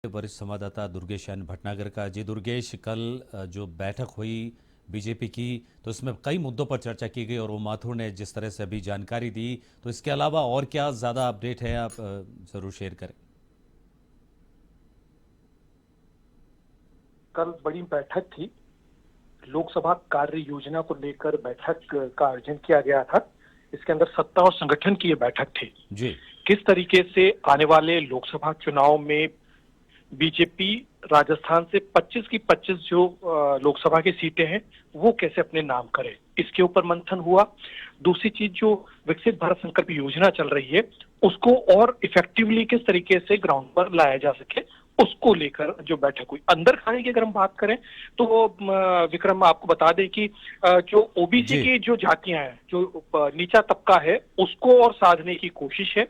वरिष्ठ संवाददाता दुर्गेश भटनागर का। जी दुर्गेश, कल जो बैठक हुई बीजेपी की, तो इसमें कई मुद्दों पर चर्चा की गई और वो माथुर ने जिस तरह से अभी जानकारी दी, तो इसके अलावा और क्या ज़्यादा अपडेट है, आप ज़रूर शेयर करें। कल बड़ी बैठक थी। लोकसभा कार्य योजना को लेकर बैठक का आयोजन किया गया था। इसके अंदर सत्ता और संगठन की ये बैठक थी। जी। किस तरीके से आने वाले लोकसभा चुनाव में बीजेपी राजस्थान से 25 की 25 जो लोकसभा की सीटें हैं वो कैसे अपने नाम करे, इसके ऊपर मंथन हुआ। दूसरी चीज, जो विकसित भारत संकल्प योजना चल रही है उसको और इफेक्टिवली किस तरीके से ग्राउंड पर लाया जा सके, उसको लेकर जो बैठक हुई। अंदर खाने की अगर हम बात करें तो विक्रम आपको बता दें कि जो ओबीसी जी। की जो जातियां हैं, जो नीचा तबका है, उसको और साधने की कोशिश है,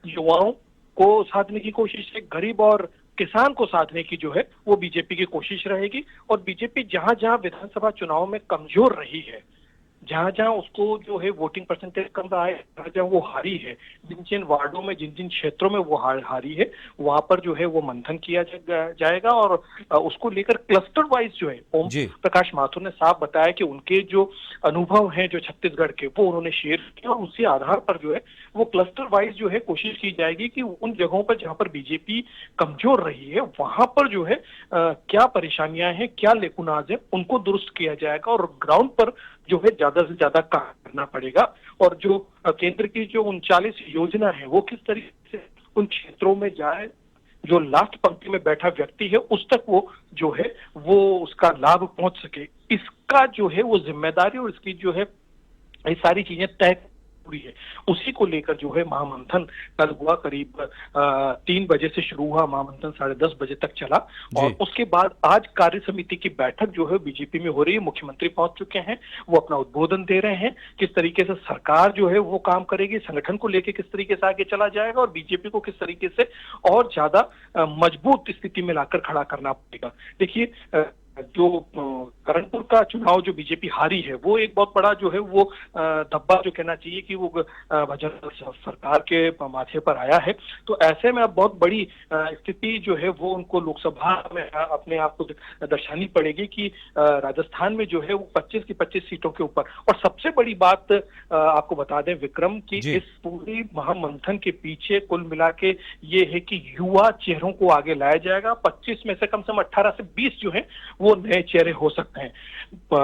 युवाओं को साधने की कोशिश है, गरीब और किसान को साधने की जो है वो बीजेपी की कोशिश रहेगी। और बीजेपी जहां जहां विधानसभा चुनाव में कमजोर रही है, जहां जहां उसको जो है वोटिंग परसेंटेज कम रहा है, जहां जहां वो हारी है, जिन जिन वार्डों में, जिन जिन क्षेत्रों में वो हारी है, वहां पर जो है वो मंथन किया जाएगा। और उसको लेकर क्लस्टर वाइज जो है, ओम जी। प्रकाश माथुर ने साफ बताया कि उनके जो अनुभव हैं जो छत्तीसगढ़ के, वो उन्होंने शेयर किया और उसी आधार पर जो है वो क्लस्टर वाइज जो है कोशिश की जाएगी कि उन जगहों पर जहां पर बीजेपी कमजोर रही है वहां पर जो है क्या परेशानियां हैं, क्या लेकुनाज है, उनको दुरुस्त किया जाएगा और ग्राउंड पर जो है ज्यादा से ज्यादा काम करना पड़ेगा। और जो केंद्र की जो 39 योजना है वो किस तरीके से उन क्षेत्रों में जाए, जो लास्ट पंक्ति में बैठा व्यक्ति है उस तक वो जो है वो उसका लाभ पहुंच सके, इसका जो है वो जिम्मेदारी और इसकी जो है ये सारी चीजें तय हुई है। उसी को लेकर जो है महामंथन कल हुआ। करीब 3 बजे से शुरू हुआ महामंथन, 10:30 बजे तक चला। जी। और उसके बाद आज कार्य समिति की बैठक जो है बीजेपी में हो रही है। मुख्यमंत्री पहुंच चुके हैं, वो अपना उद्बोधन दे रहे हैं, किस तरीके से सरकार जो है वो काम करेगी, संगठन को लेकर किस तरीके से आगे चला जाएगा और बीजेपी को किस तरीके से और ज्यादा मजबूत स्थिति में लाकर खड़ा करना पड़ेगा। देखिए, जो करणपुर का चुनाव जो बीजेपी हारी है वो एक बहुत बड़ा जो है वो धब्बा जो कहना चाहिए कि वो भाजपा सरकार के माथे पर आया है। तो ऐसे में अब बहुत बड़ी स्थिति जो है वो उनको लोकसभा में अपने आप को दर्शानी पड़ेगी कि राजस्थान में जो है वो 25 की 25 सीटों के ऊपर। और सबसे बड़ी बात आपको बता दें विक्रम की जी। इस पूरी महामंथन के पीछे कुल मिला के ये है कि युवा चेहरों को आगे लाया जाएगा। 25 में से कम 18 से 20 जो है वो नए चेहरे हो सकते हैं।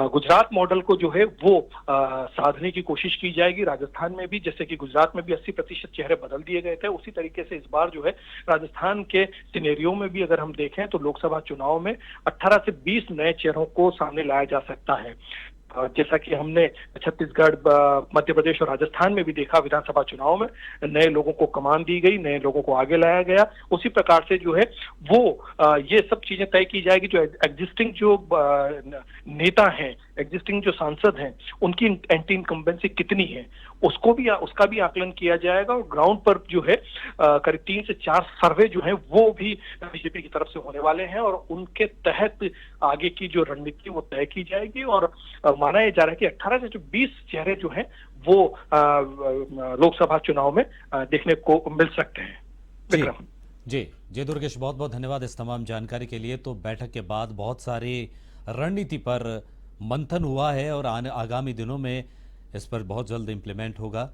गुजरात मॉडल को जो है वो साधने की कोशिश की जाएगी। राजस्थान में भी, जैसे कि गुजरात में भी 80% चेहरे बदल दिए गए थे, उसी तरीके से इस बार जो है राजस्थान के सिनेरियो में भी अगर हम देखें तो लोकसभा चुनाव में 18 से 20 नए चेहरों को सामने लाया जा सकता है। जैसा कि हमने छत्तीसगढ़, मध्य प्रदेश और राजस्थान में भी देखा, विधानसभा चुनाव में नए लोगों को कमान दी गई, नए लोगों को आगे लाया गया। उसी प्रकार से जो है वो ये सब चीजें तय की जाएगी। जो एग्जिस्टिंग जो नेता हैं, एग्जिस्टिंग जो सांसद हैं, उनकी एंटी इनकम्बेंसी कितनी है उसका भी आकलन किया जाएगा। और ग्राउंड पर जो है करीब 3 से 4 सर्वे जो है वो भी बीजेपी की तरफ से होने वाले हैं और उनके तहत आगे की जो रणनीति वो तय की जाएगी। और माना यह जा रहा है कि 18 से जो 20 चेहरे जो हैं वो लोकसभा चुनाव में देखने को मिल सकते हैं। जी। विक्रम जी। जी दुर्गेश, बहुत बहुत धन्यवाद इस तमाम जानकारी के लिए। तो बैठक के बाद बहुत सारी रणनीति पर मंथन हुआ है और आगामी दिनों में इस पर बहुत जल्द इम्प्लीमेंट होगा।